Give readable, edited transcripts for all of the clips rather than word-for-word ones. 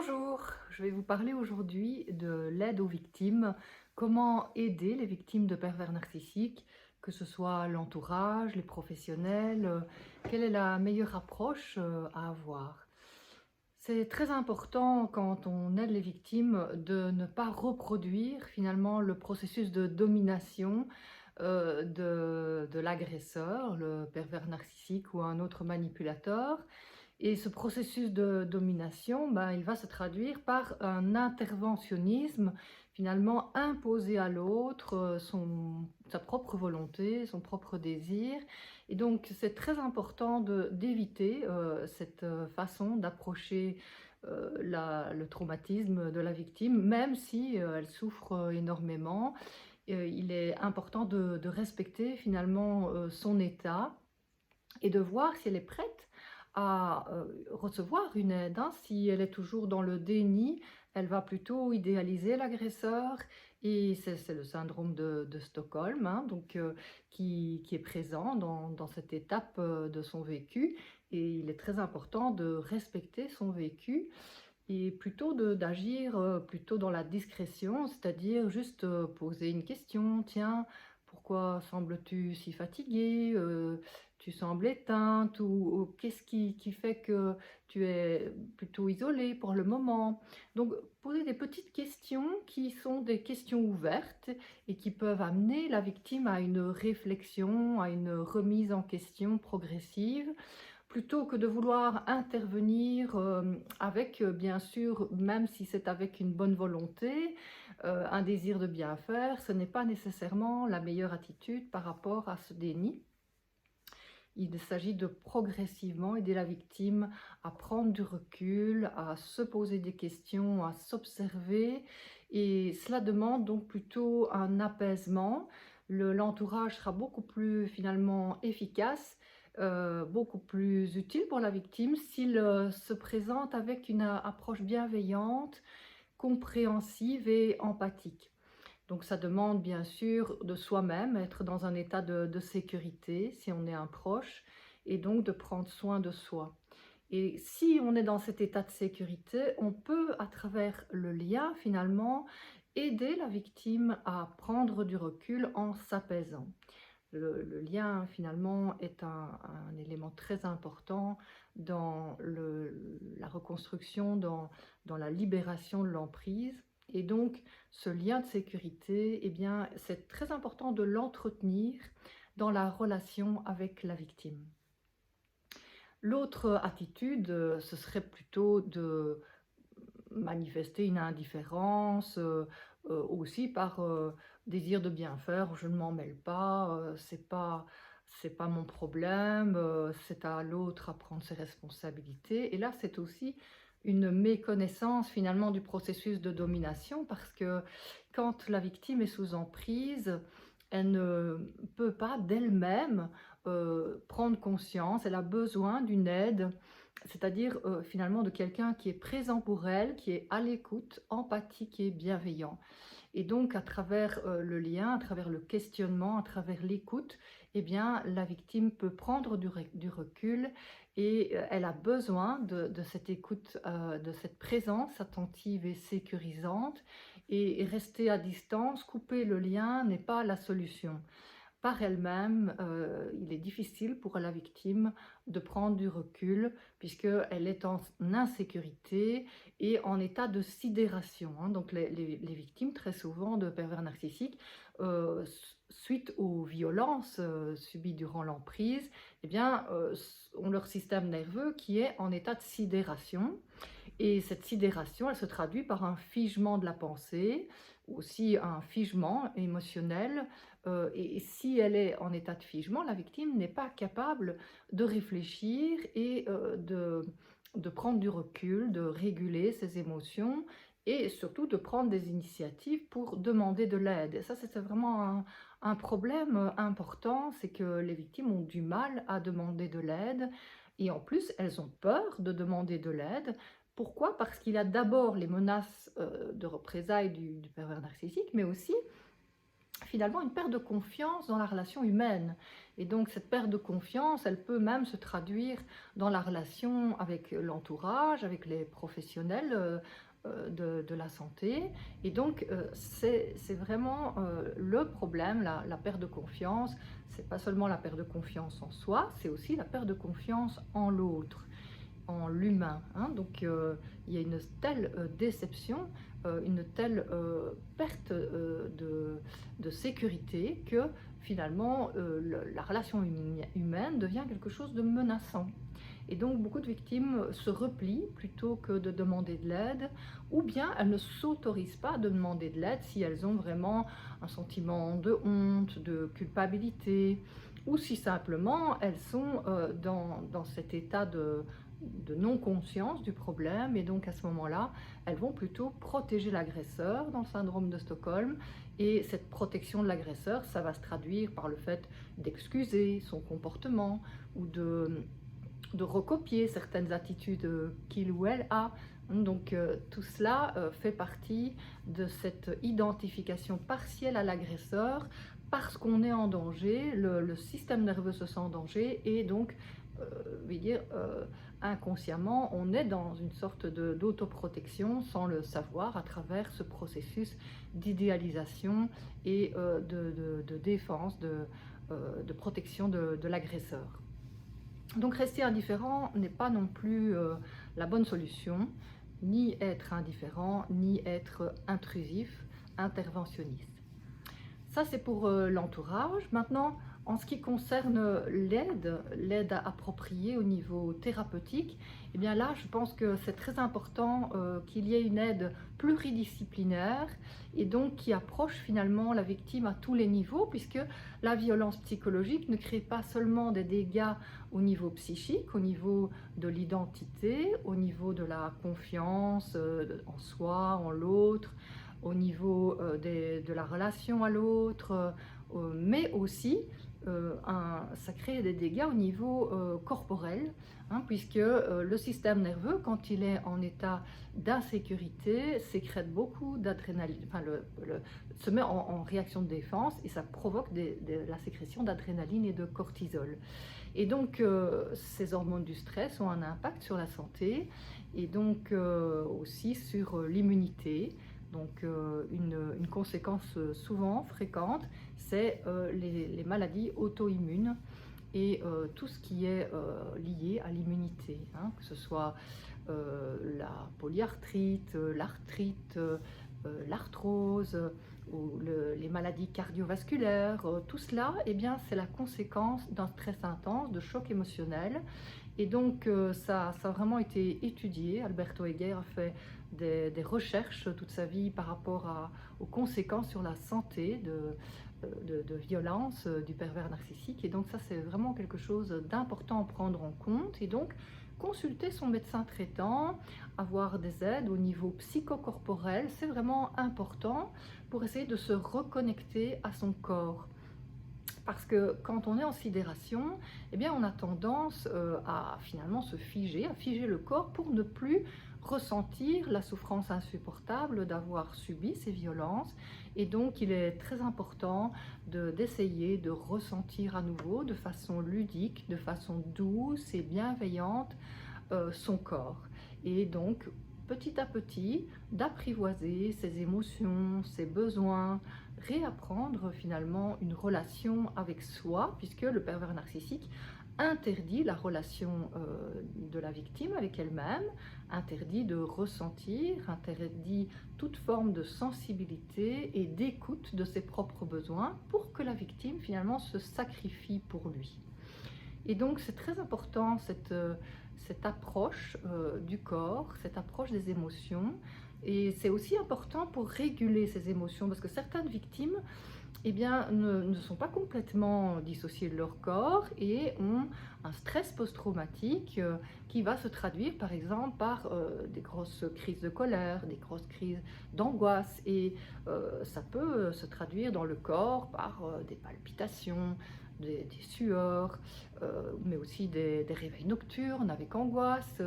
Bonjour, je vais vous parler aujourd'hui de l'aide aux victimes, comment aider les victimes de pervers narcissiques, que ce soit l'entourage, les professionnels, quelle est la meilleure approche à avoir. C'est très important quand on aide les victimes de ne pas reproduire finalement le processus de domination de l'agresseur, le pervers narcissique ou un autre manipulateur. Et ce processus de domination, il va se traduire par un interventionnisme finalement imposé à l'autre, sa propre volonté, son propre désir. Et donc c'est très important d'éviter cette façon d'approcher le traumatisme de la victime, même si elle souffre énormément. Il est important de respecter finalement son état et de voir si elle est prête à recevoir une aide, hein. Si elle est toujours dans le déni, elle va plutôt idéaliser l'agresseur et c'est le syndrome de Stockholm, hein, donc, qui est présent dans cette étape de son vécu, et il est très important de respecter son vécu et plutôt d'agir plutôt dans la discrétion, c'est-à-dire juste poser une question. Tiens, pourquoi sembles-tu si fatiguée? Tu sembles éteinte, ou qu'est-ce qui fait que tu es plutôt isolée pour le moment? Donc, poser des petites questions qui sont des questions ouvertes et qui peuvent amener la victime à une réflexion, à une remise en question progressive, plutôt que de vouloir intervenir avec, bien sûr, même si c'est avec une bonne volonté, un désir de bien faire, ce n'est pas nécessairement la meilleure attitude par rapport à ce déni. Il s'agit de progressivement aider la victime à prendre du recul, à se poser des questions, à s'observer, et cela demande donc plutôt un apaisement. L'entourage sera beaucoup plus finalement efficace, beaucoup plus utile pour la victime s'il se présente avec une approche bienveillante, compréhensive et empathique. Donc ça demande bien sûr de soi-même être dans un état de sécurité si on est un proche, et donc de prendre soin de soi. Et si on est dans cet état de sécurité, on peut, à travers le lien finalement, aider la victime à prendre du recul en s'apaisant. Le lien finalement est un élément très important dans la reconstruction, dans la libération de l'emprise. Et donc, ce lien de sécurité, eh bien, c'est très important de l'entretenir dans la relation avec la victime. L'autre attitude, ce serait plutôt de manifester une indifférence, aussi par désir de bien faire. Je ne m'en mêle pas, c'est pas mon problème, c'est à l'autre à prendre ses responsabilités. Et là, c'est aussi une méconnaissance finalement du processus de domination, parce que quand la victime est sous emprise, elle ne peut pas d'elle-même prendre conscience, elle a besoin d'une aide, c'est-à-dire finalement de quelqu'un qui est présent pour elle, qui est à l'écoute, empathique et bienveillant. Et donc, à travers le lien, à travers le questionnement, à travers l'écoute, eh bien, la victime peut prendre du recul, et elle a besoin de cette écoute, de cette présence attentive et sécurisante. Et rester à distance, couper le lien n'est pas la solution. Par elle-même, il est difficile pour la victime de prendre du recul, puisqu'elle est en insécurité et en état de sidération, hein. Donc les victimes, très souvent, de pervers narcissiques, suite aux violences subies durant l'emprise, eh bien, ont leur système nerveux qui est en état de sidération. Et cette sidération, elle se traduit par un figement de la pensée, aussi un figement émotionnel. Et si elle est en état de figement, la victime n'est pas capable de réfléchir et de prendre du recul, de réguler ses émotions, et surtout de prendre des initiatives pour demander de l'aide. Et ça, c'est vraiment un problème important, c'est que les victimes ont du mal à demander de l'aide, et en plus, elles ont peur de demander de l'aide. Pourquoi? Parce qu'il y a d'abord les menaces de représailles du pervers narcissique, mais aussi finalement une perte de confiance dans la relation humaine. Et donc cette perte de confiance, elle peut même se traduire dans la relation avec l'entourage, avec les professionnels de la santé. Et donc c'est vraiment le problème, la perte de confiance. C'est pas seulement la perte de confiance en soi, c'est aussi la perte de confiance en l'autre, en l'humain, hein. Donc il y a une telle déception, une telle perte de sécurité que finalement la relation humaine devient quelque chose de menaçant. Et donc beaucoup de victimes se replient plutôt que de demander de l'aide, ou bien elles ne s'autorisent pas à demander de l'aide si elles ont vraiment un sentiment de honte, de culpabilité, ou si simplement elles sont dans cet état de non-conscience du problème, et donc à ce moment-là, elles vont plutôt protéger l'agresseur dans le syndrome de Stockholm, et cette protection de l'agresseur, ça va se traduire par le fait d'excuser son comportement ou de recopier certaines attitudes qu'il ou elle a. Donc tout cela fait partie de cette identification partielle à l'agresseur parce qu'on est en danger, le système nerveux se sent en danger et donc, inconsciemment, on est dans une sorte d'autoprotection sans le savoir à travers ce processus d'idéalisation et de défense, de protection de l'agresseur. Donc rester indifférent n'est pas non plus la bonne solution, ni être indifférent, ni être intrusif, interventionniste. Ça, c'est pour l'entourage. Maintenant, en ce qui concerne l'aide appropriée au niveau thérapeutique, eh bien là, je pense que c'est très important qu'il y ait une aide pluridisciplinaire et donc qui approche finalement la victime à tous les niveaux, puisque la violence psychologique ne crée pas seulement des dégâts au niveau psychique, au niveau de l'identité, au niveau de la confiance en soi, en l'autre, au niveau de la relation à l'autre, mais aussi ça crée des dégâts au niveau corporel, hein, puisque le système nerveux, quand il est en état d'insécurité, sécrète beaucoup d'adrénaline, enfin, se met en réaction de défense et ça provoque la sécrétion d'adrénaline et de cortisol. Et donc, ces hormones du stress ont un impact sur la santé et donc aussi sur l'immunité. Donc une conséquence souvent fréquente, c'est les maladies auto-immunes et tout ce qui est lié à l'immunité, hein, que ce soit la polyarthrite, l'arthrite, l'arthrose ou les maladies cardiovasculaires. Tout cela, eh bien, c'est la conséquence d'un stress intense, de choc émotionnel. Et donc ça a vraiment été étudié. Alberto Heger a fait des recherches toute sa vie par rapport aux conséquences sur la santé de violence du pervers narcissique. Et donc ça, c'est vraiment quelque chose d'important à prendre en compte. Et donc consulter son médecin traitant, avoir des aides au niveau psychocorporel, c'est vraiment important pour essayer de se reconnecter à son corps. Parce que quand on est en sidération, eh bien, on a tendance à finalement se figer, à figer le corps pour ne plus ressentir la souffrance insupportable d'avoir subi ces violences. Et donc, il est très important d'essayer de ressentir à nouveau de façon ludique, de façon douce et bienveillante son corps. Et donc, petit à petit, d'apprivoiser ses émotions, ses besoins, réapprendre finalement une relation avec soi, puisque le pervers narcissique interdit la relation de la victime avec elle-même, interdit de ressentir, interdit toute forme de sensibilité et d'écoute de ses propres besoins pour que la victime finalement se sacrifie pour lui. Et donc c'est très important cette approche du corps, cette approche des émotions. Et c'est aussi important pour réguler ces émotions, parce que certaines victimes eh bien, ne sont pas complètement dissociées de leur corps et ont un stress post-traumatique qui va se traduire par exemple par des grosses crises de colère, des grosses crises d'angoisse. Et ça peut se traduire dans le corps par des palpitations, des sueurs, mais aussi des réveils nocturnes avec angoisse,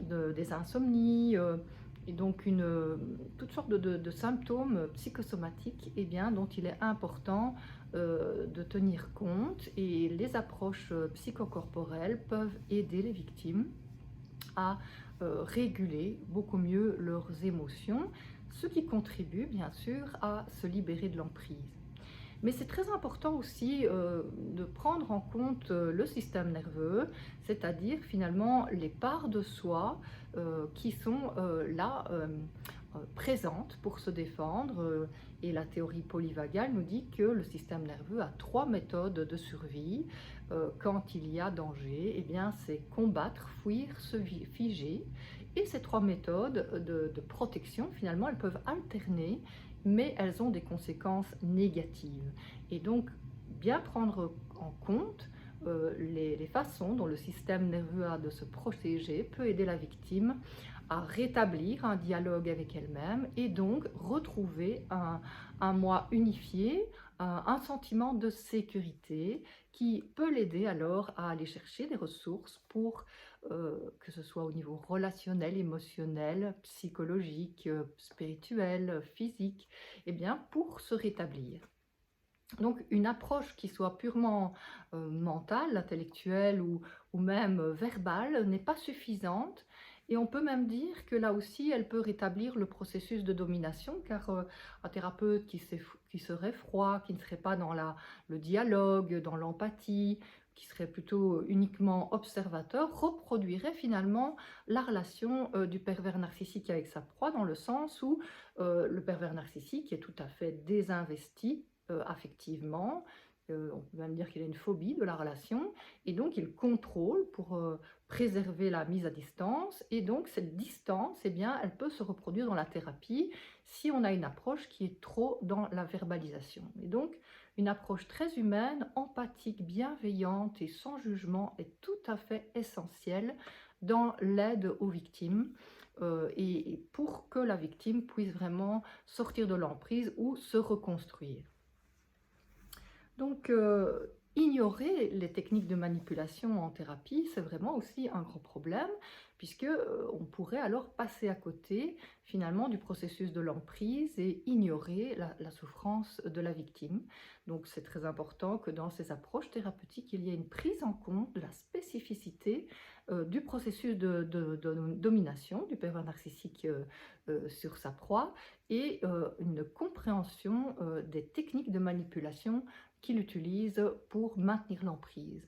des insomnies, et donc toutes sortes de symptômes psychosomatiques eh bien, dont il est important de tenir compte, et les approches psychocorporelles peuvent aider les victimes à réguler beaucoup mieux leurs émotions, ce qui contribue bien sûr à se libérer de l'emprise. Mais c'est très important aussi de prendre en compte le système nerveux, c'est-à-dire finalement les parts de soi qui sont là présentes pour se défendre. Et la théorie polyvagale nous dit que le système nerveux a 3 méthodes de survie. Quand il y a danger, eh bien c'est combattre, fuir, se figer. Et ces 3 méthodes de protection, finalement, elles peuvent alterner, mais elles ont des conséquences négatives. Et donc, bien prendre en compte les façons dont le système nerveux a de se protéger peut aider la victime à rétablir un dialogue avec elle-même et donc retrouver un moi unifié, un sentiment de sécurité qui peut l'aider alors à aller chercher des ressources pour que ce soit au niveau relationnel, émotionnel, psychologique, spirituel, physique, eh bien pour se rétablir. Donc une approche qui soit purement mentale, intellectuelle ou même verbale n'est pas suffisante, et on peut même dire que là aussi elle peut rétablir le processus de domination, car un thérapeute qui serait froid, qui ne serait pas dans le dialogue, dans l'empathie, qui serait plutôt uniquement observateur, reproduirait finalement la relation du pervers narcissique avec sa proie, dans le sens où le pervers narcissique est tout à fait désinvesti affectivement. On peut même dire qu'il a une phobie de la relation, et donc il contrôle pour préserver la mise à distance, et donc cette distance, eh bien, elle peut se reproduire dans la thérapie si on a une approche qui est trop dans la verbalisation. Et donc une approche très humaine, empathique, bienveillante et sans jugement est tout à fait essentielle dans l'aide aux victimes, et pour que la victime puisse vraiment sortir de l'emprise ou se reconstruire. Donc, ignorer les techniques de manipulation en thérapie, c'est vraiment aussi un grand problème, puisque on pourrait alors passer à côté finalement du processus de l'emprise et ignorer la souffrance de la victime. Donc, c'est très important que dans ces approches thérapeutiques, il y ait une prise en compte de la spécificité du processus de domination du pervers narcissique sur sa proie, et une compréhension des techniques de manipulation qu'il utilise pour maintenir l'emprise.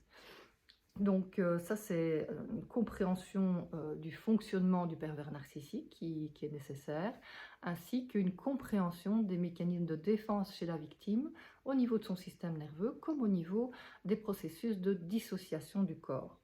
Donc ça, c'est une compréhension du fonctionnement du pervers narcissique qui est nécessaire, ainsi qu'une compréhension des mécanismes de défense chez la victime au niveau de son système nerveux, comme au niveau des processus de dissociation du corps.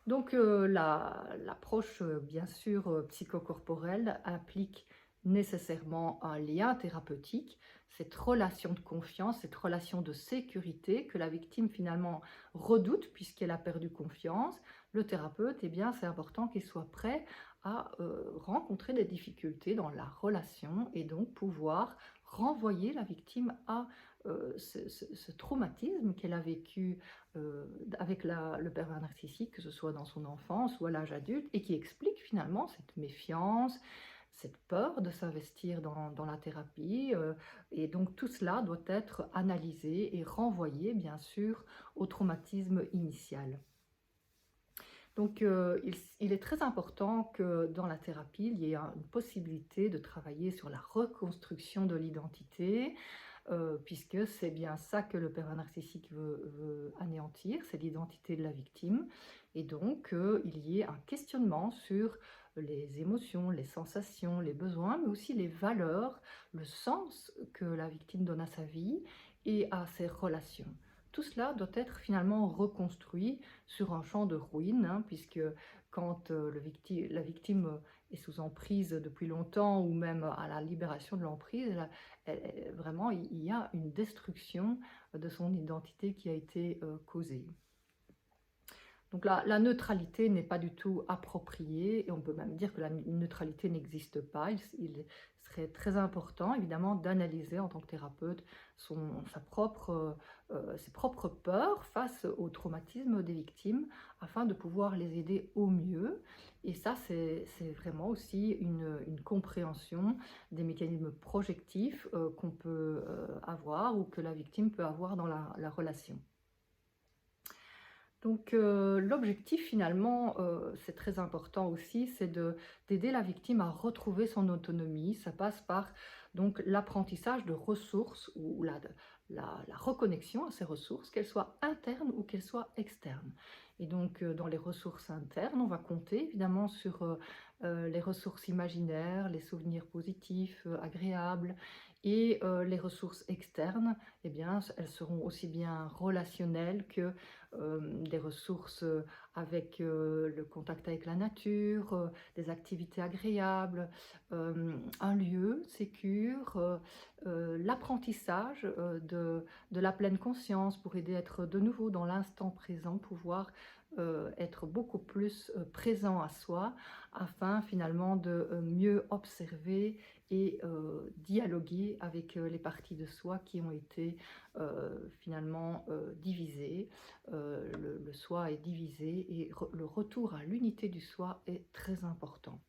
Donc l'approche, bien sûr, psychocorporelle implique nécessairement un lien thérapeutique, cette relation de confiance, cette relation de sécurité que la victime finalement redoute puisqu'elle a perdu confiance. Le thérapeute, eh bien, c'est important qu'il soit prêt à rencontrer des difficultés dans la relation et donc pouvoir renvoyer la victime à ce traumatisme qu'elle a vécu avec le pervers narcissique, que ce soit dans son enfance ou à l'âge adulte, et qui explique finalement cette méfiance, cette peur de s'investir dans la thérapie. Et donc tout cela doit être analysé et renvoyé, bien sûr, au traumatisme initial. Donc il est très important que dans la thérapie, il y ait une possibilité de travailler sur la reconstruction de l'identité, puisque c'est bien ça que le pervers narcissique veut anéantir, c'est l'identité de la victime. Et donc il y ait un questionnement sur les émotions, les sensations, les besoins, mais aussi les valeurs, le sens que la victime donne à sa vie et à ses relations. Tout cela doit être finalement reconstruit sur un champ de ruines, hein, puisque quand la victime est sous emprise depuis longtemps, ou même à la libération de l'emprise, vraiment il y a une destruction de son identité qui a été causée. Donc la neutralité n'est pas du tout appropriée, et on peut même dire que la neutralité n'existe pas. Il serait très important, évidemment, d'analyser en tant que thérapeute ses propres peurs face au traumatisme des victimes, afin de pouvoir les aider au mieux. Et ça, c'est vraiment aussi une compréhension des mécanismes projectifs qu'on peut avoir ou que la victime peut avoir dans la relation. Donc l'objectif finalement, c'est très important aussi, c'est d'aider la victime à retrouver son autonomie. Ça passe par donc l'apprentissage de ressources ou la reconnexion à ces ressources, qu'elles soient internes ou qu'elles soient externes. Et donc dans les ressources internes, on va compter évidemment sur les ressources imaginaires, les souvenirs positifs, agréables, et les ressources externes, eh bien, elles seront aussi bien relationnelles que des ressources avec le contact avec la nature, des activités agréables, un lieu sécure, l'apprentissage de la pleine conscience pour aider à être de nouveau dans l'instant présent, pouvoir être beaucoup plus présent à soi afin finalement de mieux observer et dialoguer avec les parties de soi qui ont été finalement divisées. Le soi est divisé et le retour à l'unité du soi est très important.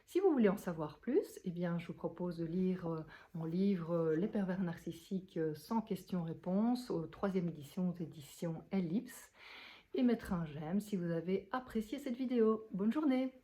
Si vous voulez en savoir plus, eh bien, je vous propose de lire mon livre Les pervers narcissiques sans questions-réponses aux 3e édition aux éditions Ellipse et mettre un j'aime si vous avez apprécié cette vidéo. Bonne journée!